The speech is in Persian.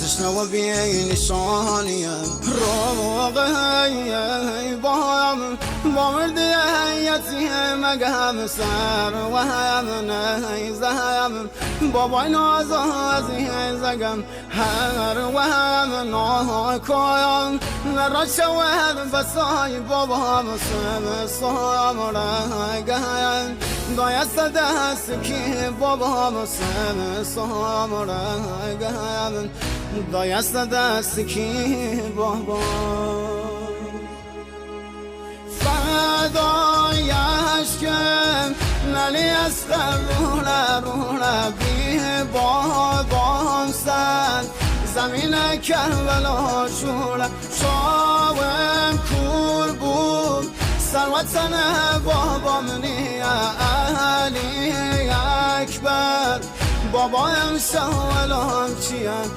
تشنه و بی نشانیم روغی بایم با مردی یتیم مگم سر و هم نیزم بابای نازازی زگم هر و هم ناکایم را شود بسای بابا مسلم سام رگم دایست دست که بابا مسلم سام رگم دایست دست که بابا فدایش کم نلی از رونه بی بابام سن زمین کربلا شوره شاوم کور بود سروتن بابام نی علی اکبر بابایم شوالام چیم